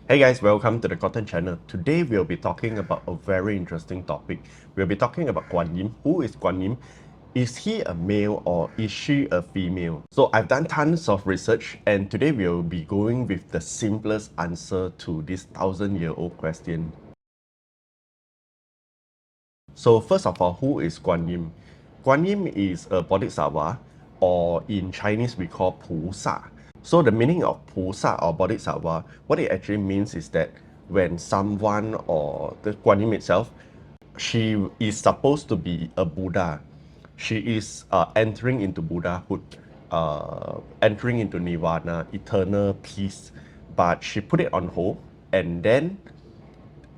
Hey guys, welcome to the Cotton Channel. Today we'll be talking about a very interesting topic. We'll be talking about Guan Yin. Who is Guan Yin? Is he a male or is she a female? So I've done tons of research and today we'll be going with the simplest answer to this 1,000-year-old question. So first of all, who is Guan Yin? Guan Yin is a Bodhisattva, or in Chinese we call Pu Sha. So the meaning of Pu Sha or Bodhisattva, what it actually means is that when someone or the Guan Yin itself, she is supposed to be a Buddha. She is entering into Buddhahood, entering into Nirvana, eternal peace. But she put it on hold and then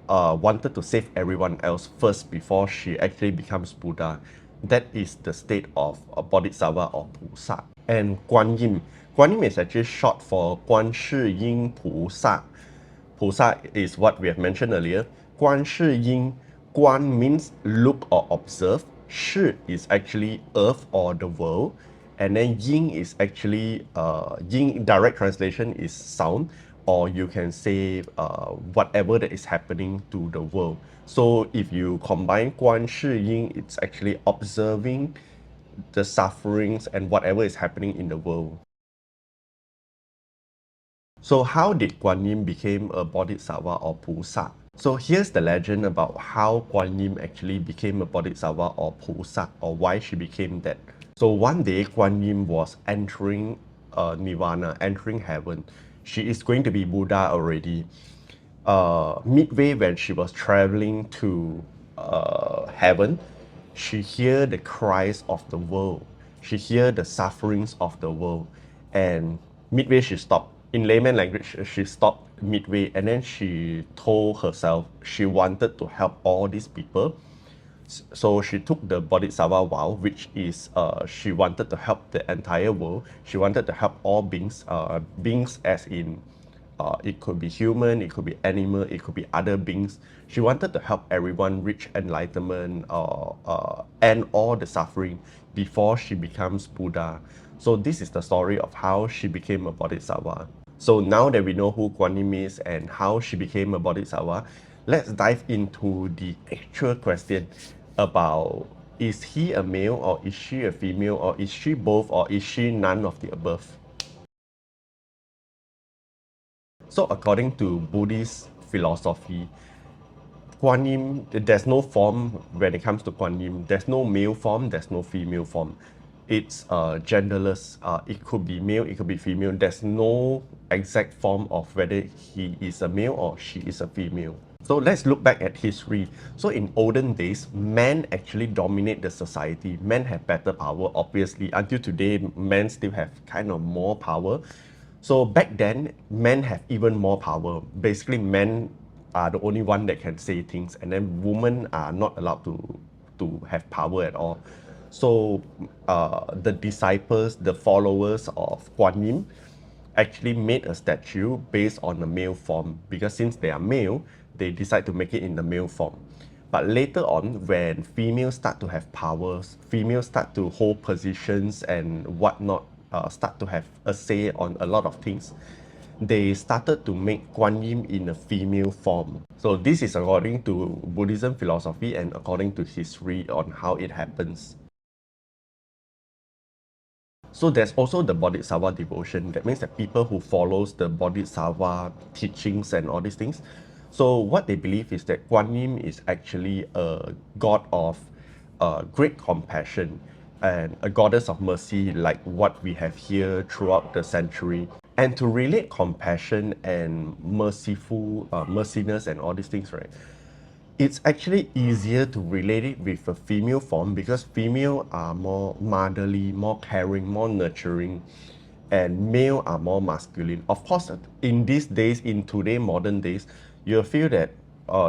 wanted to save everyone else first before she actually becomes Buddha. That is the state of a Bodhisattva or Pu Sha. And Guan Yin. Guan Yin is actually short for Guan Shi Yin Pu Sha. Pu Sha is what we have mentioned earlier. Guan Shi Yin. Guan means look or observe. Shi is actually earth or the world. And then Yin is actually, Yin direct translation is sound, or you can say whatever that is happening to the world. So if you combine Guan Shi Yin, it's actually observing the sufferings and whatever is happening in the world. So how did Guan Yin become a Bodhisattva or Pu Sha? So here's the legend about how Guan Yin actually became a Bodhisattva or Pu Sha, or why she became that. So one day Guan Yin was entering Nirvana, entering heaven. She is going to be Buddha already. Midway, when she was traveling to heaven, she hear the cries of the world. She hear the sufferings of the world. And midway she stopped. In layman language, she stopped midway and then she told herself she wanted to help all these people. So she took the Bodhisattva vow, which is she wanted to help the entire world. She wanted to help all beings, beings as in it could be human, it could be animal, it could be other beings. She wanted to help everyone reach enlightenment or end all the suffering before she becomes Buddha. So this is the story of how she became a Bodhisattva. So now that we know who Guan Yin is and how she became a Bodhisattva, let's dive into the actual question about, is he a male or is she a female or is she both or is she none of the above? So according to Buddhist philosophy, Guan Yin, there's no form when it comes to Guan Yin. There's no male form, there's no female form. It's genderless. It could be male, it could be female. There's no exact form of whether he is a male or she is a female. So let's look back at history. So in olden days, men actually dominate the society. Men have better power, obviously. Until today, men still have kind of more power. So back then, men have even more power. Basically, men are the only one that can say things, and then women are not allowed to have power at all. So the disciples, the followers of Guan Yin, actually made a statue based on the male form, because since they are male, they decide to make it in the male form. But later on, when females start to have powers, females start to hold positions and whatnot, start to have a say on a lot of things, they started to make Guan Yin in a female form. So this is according to Buddhism philosophy and according to history on how it happens. So there's also the Bodhisattva devotion. That means that people who follows the Bodhisattva teachings and all these things. So what they believe is that Guan Yin is actually a god of great compassion and a goddess of mercy, like what we have here throughout the century. And to relate compassion and merciful, merciness and all these things, right? It's actually easier to relate it with a female form because female are more motherly, more caring, more nurturing, and male are more masculine. Of course, in these days, in today modern days, you'll feel that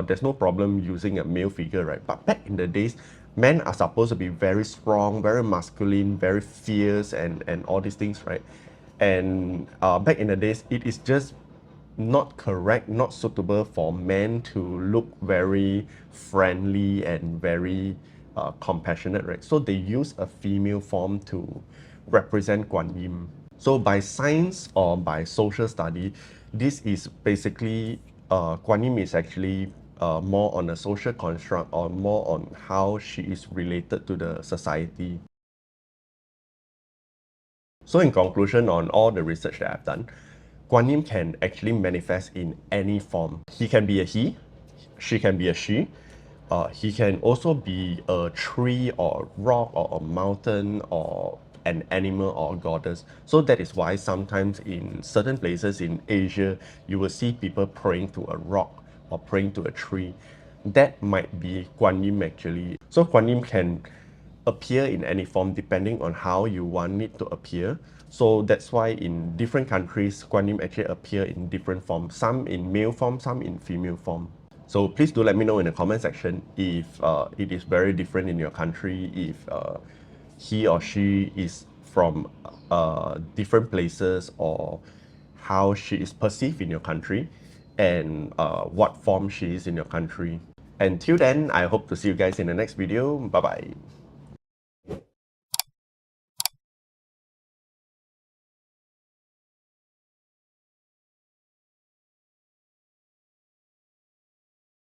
there's no problem using a male figure, right? But back in the days, men are supposed to be very strong, very masculine, very fierce, and all these things, right? And back in the days, it is just not correct, not suitable for men to look very friendly and very compassionate, right? So they use a female form to represent Guan Yin. So by science or by social study, This is basically, Guan Yin is actually more on a social construct or more on how she is related to the society. So in conclusion on all the research that I've done, Guan Yin can actually manifest in any form. He can be a he, she can be a she, he can also be a tree or a rock or a mountain or an animal or a goddess. So that is why sometimes in certain places in Asia, you will see people praying to a rock or praying to a tree. That might be Guan Yin actually. So Guan Yin can appear in any form depending on how you want it to appear. So that's why in different countries, Guan Yin actually appear in different forms, some in male form, some in female form. So please do let me know in the comment section if it is very different in your country, if he or she is from different places, or how she is perceived in your country, and what form she is in your country. Until then, I hope to see you guys in the next video. Bye bye.